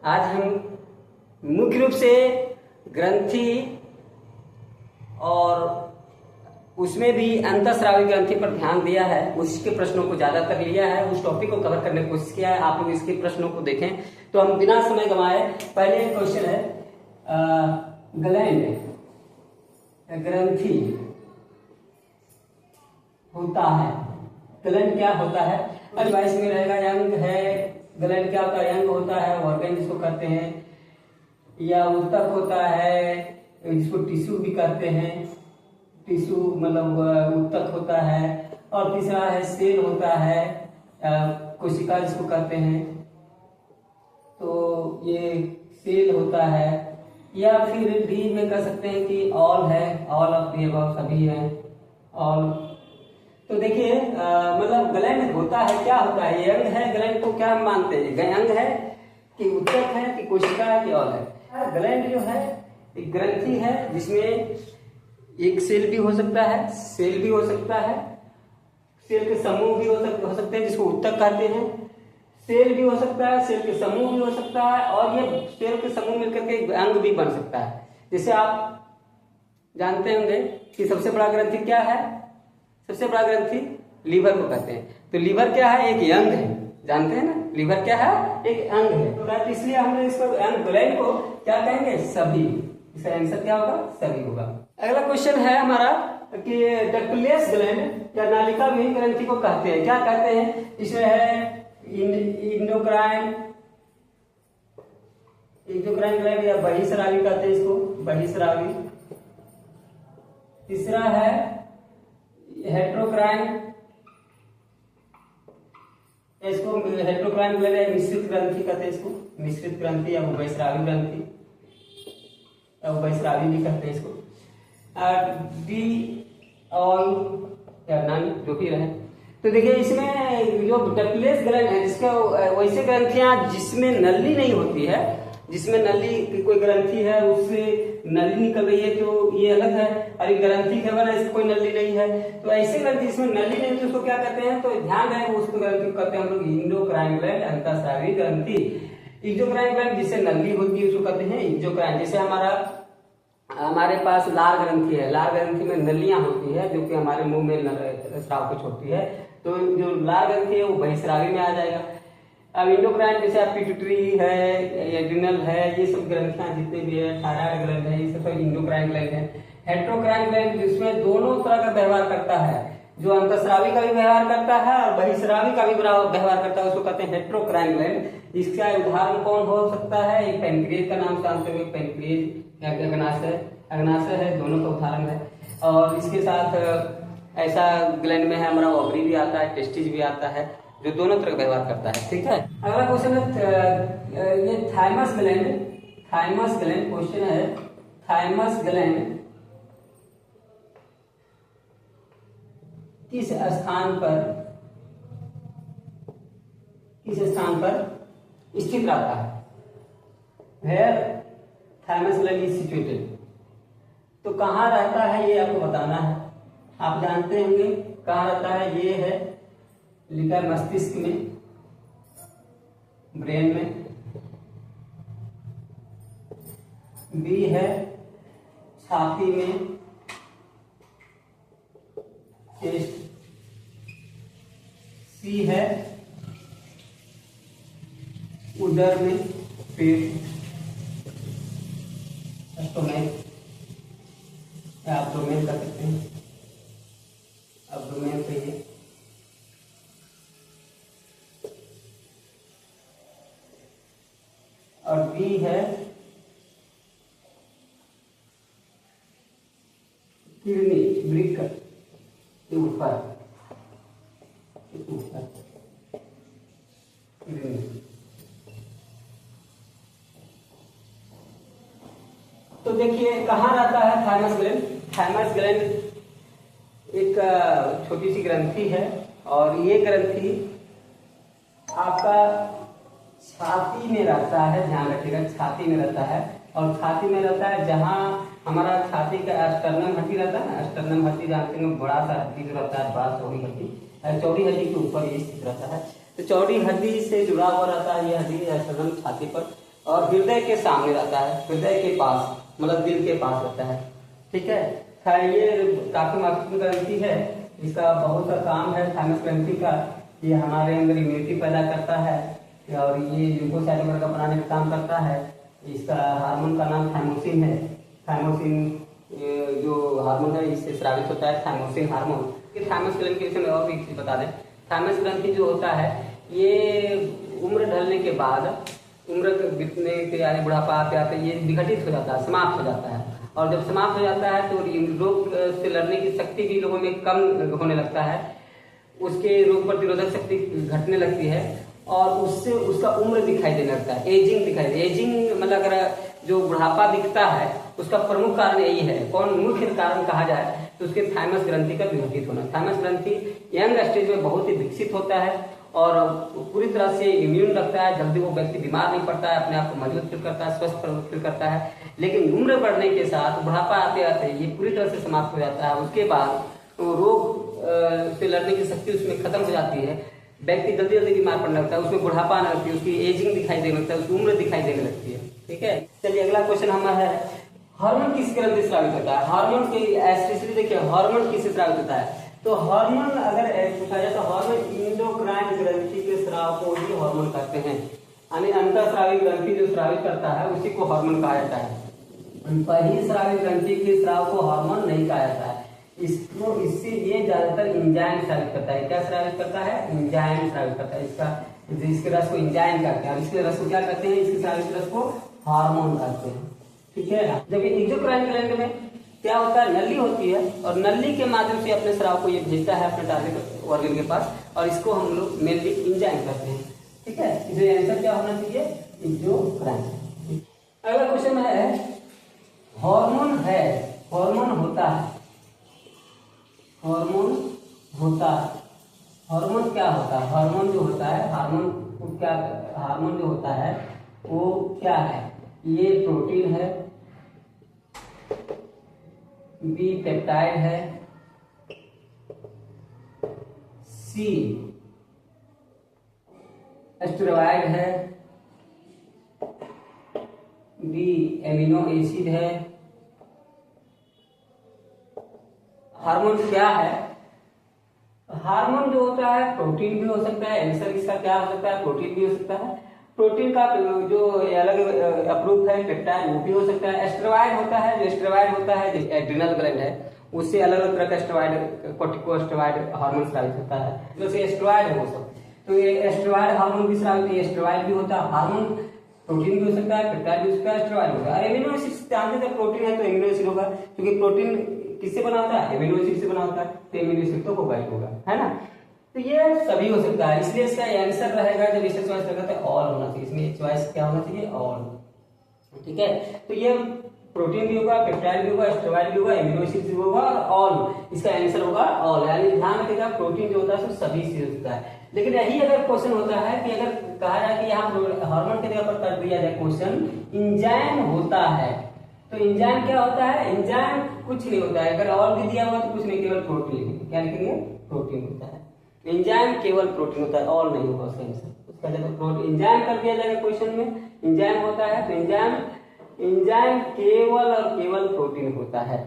आज हम मुख्य रूप से ग्रंथि और उसमें भी अंतःस्रावी ग्रंथि पर ध्यान दिया है, उसके प्रश्नों को ज्यादातर लिया है, उस टॉपिक को कवर करने की कोशिश किया है। आप लोग इसके प्रश्नों को देखें। तो हम बिना समय गंवाए पहले क्वेश्चन है ग्लैंड ग्रंथि होता है, ग्लैंड क्या होता है? डिवाइस में रहेगा यंग है, ग्लैंड क्या होता है? यंग होता है, ऑर्गन जिसको कहते हैं, या उत्तक होता है जिसको टिश्यू भी कहते हैं, टिश्यू मतलब उत्तक होता है। और तीसरा है सेल होता है, कोशिका जिसको कहते हैं, तो ये सेल होता है। या फिर डी में कह सकते हैं कि ऑल है, ऑल ऑफ दी अबव, सभी है ऑल। तो देखिए मतलब ग्लैंड होता है, क्या होता है? यंग है, ग्लैंड को क्या हम मानते हैं? यंग है कि उत्तक है कि कोशिका है कि ऑल है? ग्लैंड जो है एक ग्रंथि है जिसमें एक सेल भी हो सकता है, सेल भी हो सकता है, सेल के समूह भी हो सकते हैं जिसको उत्तक कहते हैं, सेल भी हो सकता है, सेल के समूह भी हो सकता है, और ये सेल के समूह मिलकर के अंग भी बन सकता है। जैसे आप जानते होंगे कि सबसे बड़ा ग्रंथि क्या है? सबसे बड़ा ग्रंथि लीवर को कहते हैं। तो लीवर क्या है? एक अंग है, जानते हैं ना, लीवर क्या है? एक अंग है। तो इसलिए हमने इसको ग्लैंड को क्या कहेंगे? सभी। इसका आंसर क्या होगा? सभी होगा। अगला क्वेश्चन है हमारा कि डक्टुलियस ग्लैंड या नालिका विहीन ग्रंथि को कहते हैं, क्या कहते हैं? इसमें है इंडोक्राइन ग्लैंड या बहिस्रावी कहते हैं इसको, बहिस्रावी। तीसरा है हेट्रोक्राइन, इसको हेट्रोक्राइन ग्लैंड या मिश्रित ग्रंथि कहते हैं इसको, मिश्रित ग्रंथि या बहिस्रावी ग्रंथि या बहिस्रावी भी कहते हैं इसको। डी ऑल या नन, जो भी रहे। तो देखिए इसमें जो डक्टुलियस ग्लैंड है, जिसका वैसे ग्रंथियां जिसमें नली नहीं होती है, जिसमें नली की कोई ग्रंथि है उससे नली निकल रही है तो ये अलग है। अरे ग्रंथि केवल है, कोई नली नहीं है, तो ऐसे ग्रंथि जिसमें नली नहीं है उसको क्या कहते हैं? तो ध्यान रहे, उसको ग्रंथि कहते हैं हम लोग इंडोक्राइन ग्लैंड, अंतःस्रावी ग्रंथि। एक्सोक्राइन ग्लैंड जिससे नली होती है उसको कहते हैं एक्सोक्राइन। जैसे हमारे पास लार ग्रंथि है, लार ग्रंथि में नलियां होती है जो कि हमारे मुंह में स्राव को छोड़ती है, तो जो लार ग्रंथि है वो बहिस्रावी में आ जाएगा। अब इंडोक्राइन जैसे पिट्यूटरी है, एड्रिनल है, ये सब ग्रंथियां जितने भी है, थायराइड ग्लैंड है, ये सब इंडोक्राइन ग्लैंड है। हेट्रोक्राइन ग्लैंड जिसमें दोनों तरह का व्यवहार करता है, जो अंतःस्रावी का भी व्यवहार करता है और बहिस्रावी का भी व्यवहार करता है, उसको कहते हैं हेट्रोक्राइन ग्लैंड। इसका उदाहरण कौन हो सकता है? एक पेनक्रिएज का नाम जानते हो, पेनक्रिएज, अग्नाशय है, दोनों का उदाहरण है। और इसके साथ ऐसा ग्लैंड में है हमारा ओवरी भी आता है, टेस्टिस भी आता है, जो दोनों तरह का व्यवहार करता है। ठीक है, अगला क्वेश्चन है ये thymus gland, thymus gland question है, थाइमस ग्लैंड किस स्थान पर स्थित रहता है? Where thymus gland is situated. तो कहाँ रहता है ये आपको बताना है। आप जानते होंगे कहाँ रहता है। ये है लिखा मस्तिष्क में, ब्रेन में। बी है छाती में, चेस्ट। सी है उदर में, पेट, स्टोमैक, एब्डोमेन कर सकते हैं, एब्डोमेन चाहिए। और बी है किडनी, वृक्क के ऊपर, किडनी। तो देखिए कहाँ रहता है थाइमस ग्लैंड। थाइमस ग्लैंड एक छोटी सी ग्रंथि है, और ये ग्रंथि आपका छाती में रहता है, ध्यान रखिएगा, छाती में रहता है। और छाती में रहता है जहां हमारा छाती का स्टर्नम हड्डी रहता है ना, स्टर्नम हड्डी जानते हैं, बड़ा सा हड्डी जो रहता है, बड़ा चौड़ी हड्डी, चौड़ी हड्डी के ऊपर ये स्थित रहता है। तो चौड़ी हड्डी से जुड़ा हुआ रहता है ये हड्डी स्टर्नम छाती पर। और हृदय के सामने रहता है, हृदय के पास, मतलब दिल के पास रहता है। ठीक है, ये काफी महत्वपूर्ण ग्रंथि है, इसका बहुत सा काम है थाइमस ग्रंथि का। ये हमारे अंदर इम्यूनिटी पैदा करता है और ये ल्यूकोसाइट वगैरह का बनाने का काम करता है। इसका हार्मोन का नाम थाइमोसिन है। थाइमोसिन जो हार्मोन है इससे स्रावित होता है, थाइमोसिन हार्मोन। थाइमस ग्रंथि के विषय में और भी चीज बता दें। थाइमस ग्रंथि जो होता है ये उम्र ढलने के बाद, उम्र बीतने के यानी बुढ़ापा आते आते ये विघटित हो जाता है, समाप्त हो जाता है। और जब समाप्त हो जाता है तो रोग से लड़ने की शक्ति भी लोगों में कम होने लगता है, उसके रोग प्रतिरोधक शक्ति घटने लगती है और उससे उसका उम्र दिखाई देने लगता है, एजिंग दिखाई दे। एजिंग मतलब अगर जो बुढ़ापा दिखता है उसका प्रमुख कारण यही है। कौन मुख्य कारण कहा जाए तो उसके थाइमस ग्रंथि का विघटित होना। थाइमस ग्रंथि यंग स्टेज में बहुत ही विकसित होता है और पूरी तरह से इम्यून रखता है, जल्दी वो व्यक्ति बीमार नहीं पड़ता है, अपने आप को मजबूत फील करता है, स्वस्थ फील करता है। लेकिन उम्र बढ़ने के साथ बुढ़ापा आते आते ये पूरी तरह से समाप्त हो जाता है। उसके बाद तो रोग से लड़ने की शक्ति उसमें खत्म हो जाती है, व्यक्ति जल्दी जल्दी बीमार पड़ने लगता है, उसमें बुढ़ापा आने लगती है, उसकी एजिंग दिखाई देने लगता है, उसकी उम्र दिखाई देने लगती है। ठीक है, चलिए अगला क्वेश्चन हमारा है, हार्मोन किस ग्रंथि से स्रावित होता है? हार्मोन की एस्पेशली देखिए, हार्मोन किससे स्रावित होता है? तो हार्मोन अगर पूछा जाए तो हार्मोन इंडोक्राइन ग्रंथि के स्राव को ही हार्मोन कहते हैं। यानी अंतःस्रावी ग्रंथि जो स्रावित करता है उसी को हार्मोन कहा जाता है। बहिःस्रावी ग्रंथि के स्राव को हार्मोन नहीं कहा जाता है। इससे ये ज्यादातर इंजाइम स्रावित करता है। क्या स्रावित करता है? इंजाइम स्रावित करता है। इसके रस को इंजाइम कहते हैं और इसके रस को क्या कहते हैं? इसके स्रावित रस को हार्मोन कहते हैं। ठीक है, जब ये एक्सोक्राइन ग्लैंड में क्या होता है, नली होती है और नली के माध्यम से अपने स्राव को ये भेजता है अपने टारगेट ऑर्गन के पास और इसको हम लोग मेनली इंजाइम कहते हैं। ठीक है, इसलिए आंसर क्या होना चाहिए? एक्सोक्राइन। अगला क्वेश्चन है, हार्मोन है, हार्मोन होता है, हार्मोन होता है, हार्मोन क्या होता है? हार्मोन जो होता है, हार्मोन क्या, हार्मोन जो होता है वो क्या है? ये प्रोटीन है, बी पेप्टाइड है, सी स्टेरॉइड है, डी एमिनो एसिड है। हार्मोन क्या है? हार्मोन जो होता है प्रोटीन भी हो सकता है। आंसर इसका क्या हो सकता है? प्रोटीन भी हो सकता है। प्रोटीन का जो अलग अप्रूव है पेप्टाइड वो भी हो सकता है। एस्टेरॉइड होता है, जो एस्टेरॉइड होता है जो एड्रिनल ग्लैंड है उससे अलग अलग तरह का एस्टेरॉइड, कोर्टिकोस्टेरॉइड हार्मोन स्रावित होता है। जैसे एस्टेरॉइड है वो सब, तो ये एस्टेरॉइड हार्मोन भी स्रावित, एस्टेरॉइड भी होता है। हार्मोन प्रोटीन भी हो सकता है, पेप्टाइड भी हो सकता है, एस्टेरॉइड होता है। एमिनो एसिड जानते थे, प्रोटीन है तो एमिनो एसिड होगा, क्योंकि प्रोटीन किससे बना होता है? एमिनो एसिड से बना होता है, तो एमिनो एसिड तो कोबाइट होगा, है ना। तो ये सभी हो सकता है, इसलिए इसका आंसर रहेगा जब इसे चॉइस करेगा तो ऑल होना चाहिए। इसमें चॉइस क्या होना चाहिए? ऑल। ठीक है, तो ये प्रोटीन भी होगा, पेप्टाइड भी होगा, एस्टेरॉइड भी होगा, एमिनो एसिड भी होगा और ऑल। इसका आंसर होगा ऑल। यानी ध्यान रखिएगा, प्रोटीन जो होता है सभी से होता है। लेकिन यही अगर क्वेश्चन होता है कि अगर कहा जाए कि यहाँ हार्मोन के जगह पर कर दिया जाए क्वेश्चन, इंजाइम होता है, तो इंजाइम क्या होता है? इंजाइम कुछ नहीं होता है। अगर ऑल भी दिया हुआ तो कुछ नहीं, केवल प्रोटीन। क्या लिखेंगे? प्रोटीन होता है। इंजाइम केवल प्रोटीन होता है, ऑल नहीं होगा उसका आंसर। उसका जब प्रोटीन इंजाइम कर दिया जाएगा क्वेश्चन में, इंजाइम होता है तो इंजाइम केवल और केवल प्रोटीन होता है।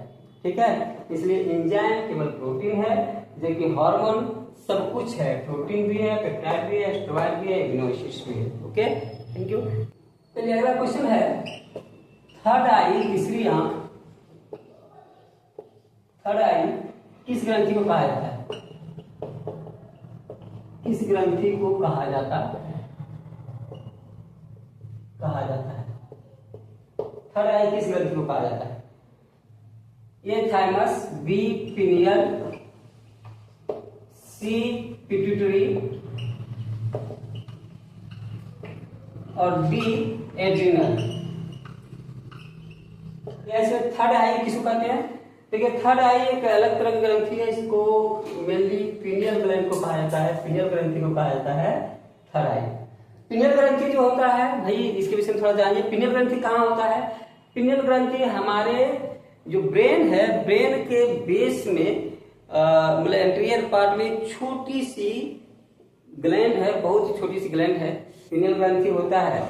ठीक है, इसलिए इंजाइम केवल प्रोटीन है, जबकि हार्मोन सब कुछ है, प्रोटीन भी है, पेप्टाइड भी है, एस्टेरॉइड भी है, एमिनो एसिड्स भी है। Okay, thank you. चलिए अगला क्वेश्चन है, थर्ड आई, तीसरी आंख, थर्ड आई किस ग्रंथि को कहा जाता है? किस ग्रंथि को कहा जाता है? कहा जाता है थर्ड आई किस ग्रंथि को कहा जाता है? ए थाइमस, बी पिनियल, सी पिट्यूटरी और डी एड्रिनल। ऐसे थर्ड आई किसको कहते हैं? देखिए, थर्ड आई एक अलग तरह की ग्रंथि है, इसको मेनली पीनियल ग्लैंड को कहा जाता है, पीनियल ग्रंथि को कहा जाता है थर्ड आई। पीनियल ग्रंथि जो होता है भाई, इसके विषय में थोड़ा जानिए। पीनियल ग्रंथि कहाँ होता है? पीनियल ग्रंथि हमारे जो ब्रेन है, ब्रेन के बेस में मतलब एंटीरियर पार्ट में छोटी सी ग्लैंड है, बहुत ही छोटी सी ग्लैंड है, पीनियल ग्रंथि होता है।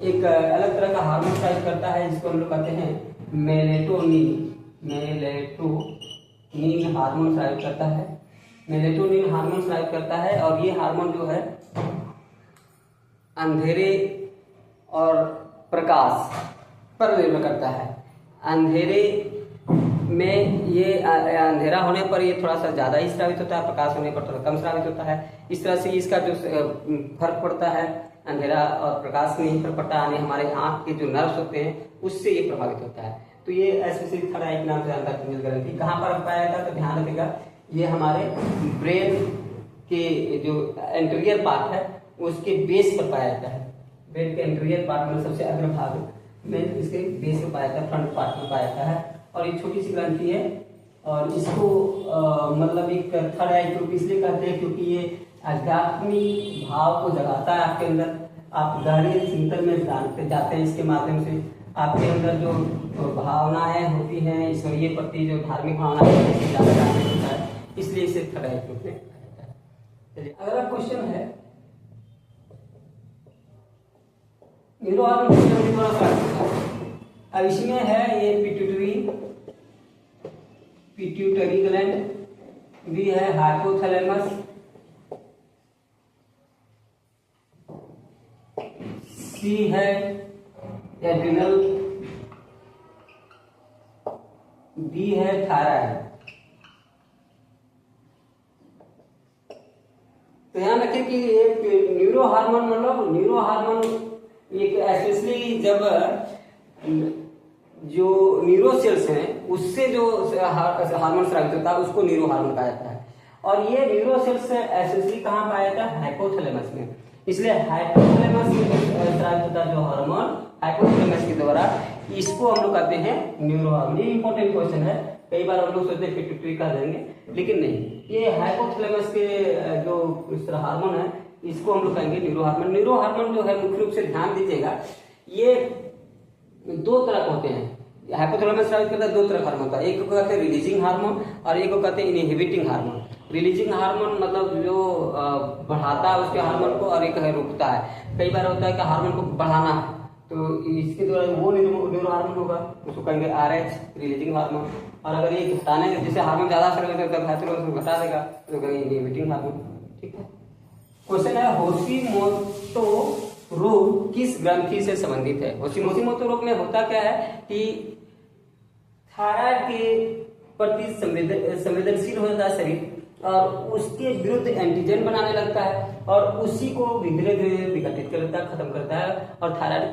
एक अलग तरह का हार्मोन स्रावित करता है जिसको हम लोग कहते हैं मेलेटोनिन। मेलेटोनिन हार्मोन स्रावित करता है। मेलेटोनिन हार्मोन स्रावित करता है और ये हार्मोन जो है अंधेरे और प्रकाश पर निर्भर करता है। अंधेरे में ये अंधेरा होने पर ये थोड़ा सा ज्यादा ही स्रावित होता है, प्रकाश होने पर थोड़ा कम स्रावित होता है। इस तरह से इसका जो फर्क पड़ता है अंधेरा और प्रकाश में ही फर्क पड़ता है, यानी हमारे आंख के जो नर्व्स होते हैं उससे ये प्रभावित होता है। तो ये एस्पेसिफिक थर्ड आई के नाम से जानता है पिंगल ग्रंथि। कहाँ पर पाया जाता है तो ध्यान रखिएगा, ये हमारे ब्रेन के जो एंटीरियर पार्ट है उसके बेस पर पाया जाता है। ब्रेन के एंटीरियर पार्ट में सबसे अग्रभाग में इसके बेस में पाया जाता है, फ्रंट पार्ट में पाया जाता है। और ये छोटी सी ग्रंथि है और इसको मतलब एक थर्ड आई ग्रुप इसलिए कहते हैं क्योंकि ये आध्यात्मिक भाव को जगाता है आपके अंदर। आप गहरे चिंतन में जाते हैं इसके माध्यम से। आपके अंदर जो भावनाएं होती हैं ईश्वरीय प्रति, जो धार्मिक भावनाएं ज्यादा जानने होता है, इसलिए इसे थर्ड आई ग्रुप में कहा जाता है। चलिए अगला क्वेश्चन है न्यूरो हार्मोन। अब इसमें है ये पिट्यूटरी ग्लैंड, भी है हाइपोथैलेमस, सी है एड्रिनल, डी है थायराइड। तो ध्यान रखें कि एक न्यूरो हार्मोन मतलब न्यूरो हार्मोन एक स्पेशली जब जो न्यूरो सेल्स हैं उससे जो हार्मोन स्रावित होता है उसको न्यूरो हार्मोन कहा जाता है। और ये न्यूरो सेल्स एस्पेशली कहाँ पाया जाता है? हाइपोथैलेमस में। इसलिए हाइपोथैलेमस में स्रावित होता है जो हार्मोन हाइपोथैलेमस के द्वारा, इसको हम लोग कहते हैं न्यूरो हार्मोन। ये इंपॉर्टेंट क्वेश्चन है, कई बार हम लोग सोचते हैं पिट्यूटरी कह देंगे, लेकिन नहीं, ये हाइपोथैलेमस के जो हार्मोन है इसको हम लोग कहेंगे न्यूरो हार्मोन। न्यूरो हार्मोन जो है मुख्य रूप से ध्यान दीजिएगा, ये दो तरह के होते हैं। हाइपोथैलेमस स्रावित करता है दो तरह का हार्मोन होता है, एक को कहते हैं रिलीजिंग हार्मोन और एक को कहते हैं इनहिबिटिंग हार्मोन। रिलीजिंग हार्मोन मतलब जो बढ़ाता है उसके हार्मोन को, और एक है रोकता है। कई बार होता है कि हार्मोन को बढ़ाना है तो इसके द्वारा वो न्यूरो हार्मोन होगा, उसको कहेंगे RH रिलीजिंग हार्मोन। और अगर ये घटाने जैसे हार्मोन ज्यादा स्रावित होता है तो घटा देगा तो कहेंगे इनहिबिटिंग हार्मोन। ठीक है। क्वेश्चन है होशिमोतो रोग किस ग्रंथि से संबंधित है? होशिमोतो रोग में होता क्या है कि थायराइड के प्रति संवेदनशील हो जाता है शरीर और उसके विरुद्ध एंटीजन बनाने लगता है और उसी को धीरे धीरे विघटित कर देता है, खत्म करता है और थायराइड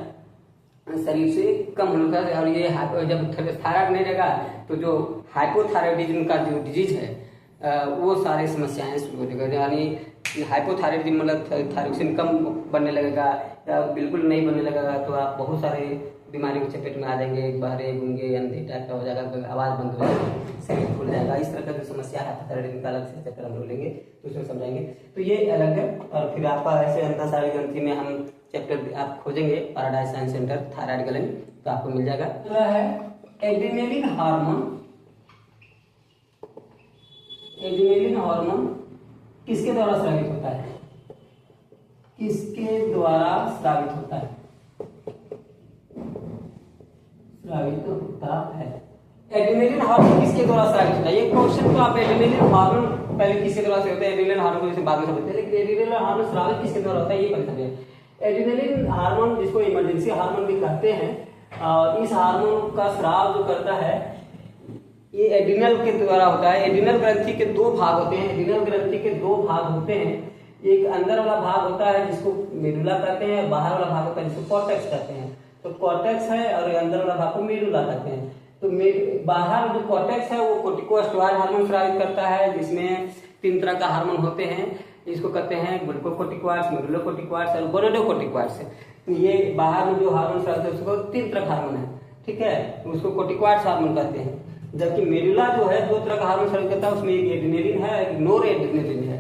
शरीर से कम होता है। और ये जब थायराइड नहीं रहेगा तो जो हाइपोथायराइडिज्म का जो डिजीज है वो सारी समस्याएं शुरू हो जाएगा। यानी हाइपोथायराइडिज्म मतलब थायरोक्सिन कम बनने लगेगा या बिल्कुल नहीं बनने लगेगा तो आप बहुत सारे बीमारी के चपेट में आ जाएंगे, बहरे गूंगे अंधे टाइप का हो जाएगा, आवाज बंद हो जाएगी, शरीर फूल जाएगा। इस तरह का जो समस्या है हाइपोथायराइडिज्म का अलग से चैप्टर हम लोग लेंगे तो उसमें समझाएंगे। तो ये अलग है। और फिर आपका ऐसे अंतःसारी ग्रंथि में हम चैप्टर आप खोजेंगे paradise science centre thyroid gland तो आपको मिल जाएगा। अगला है एड्रेनलिन हार्मोन। एड्रेनलिन हार्मोन किसके द्वारा स्रावित होता है? किसके द्वारा स्रावित होता है? स्रावित होता है एड्रेनलिन हार्मोन किसके द्वारा स्रावित होता है? ये क्वेश्चन तो आप एड्रेनलिन हार्मोन पहले किसके द्वारा से होता है, एड्रेनलिन हार्मोन को बाद में समझते हैं, लेकिन एड्रेनलिन हार्मोन स्रावित किसके द्वारा होता है ये पता चलिए। एड्रेनलिन हार्मोन जिसको इमरजेंसी हार्मोन भी कहते हैं, और इस हार्मोन का स्राव जो करता है ये एड्रिनल के द्वारा होता है। एड्रिनल ग्रंथि के दो भाग होते हैं। एड्रिनल ग्रंथि के दो भाग होते हैं, एक अंदर वाला भाग होता है जिसको मेडुला कहते हैं, बाहर वाला भाग होता है जिसको कॉर्टेक्स कहते हैं। तो कॉर्टेक्स है और अंदर वाला भाग को मेडुला कहते हैं। तो बाहर जो कॉर्टेक्स है वो कोर्टिकोस्टेरॉइड हार्मोन स्रावित करता है, जिसमें 3 तरह का हार्मोन होते हैं। इसको कहते हैं ग्लूकोकोर्टिकॉइड्स, मेडुलोकोर्टिकॉइड्स और गोनाडोकोर्टिकॉइड्स। ये बाहर में जो हार्मोन स्रावित है उसको 3 तरह का हार्मोन है, ठीक है, उसको कोर्टिकॉइड्स हार्मोन कहते हैं। जबकि मेडुला जो है 2 तरह का हार्मोन स्रावित करता है, उसमें एक एड्रेनलिन है, एक नोर एड्रेनलिन है।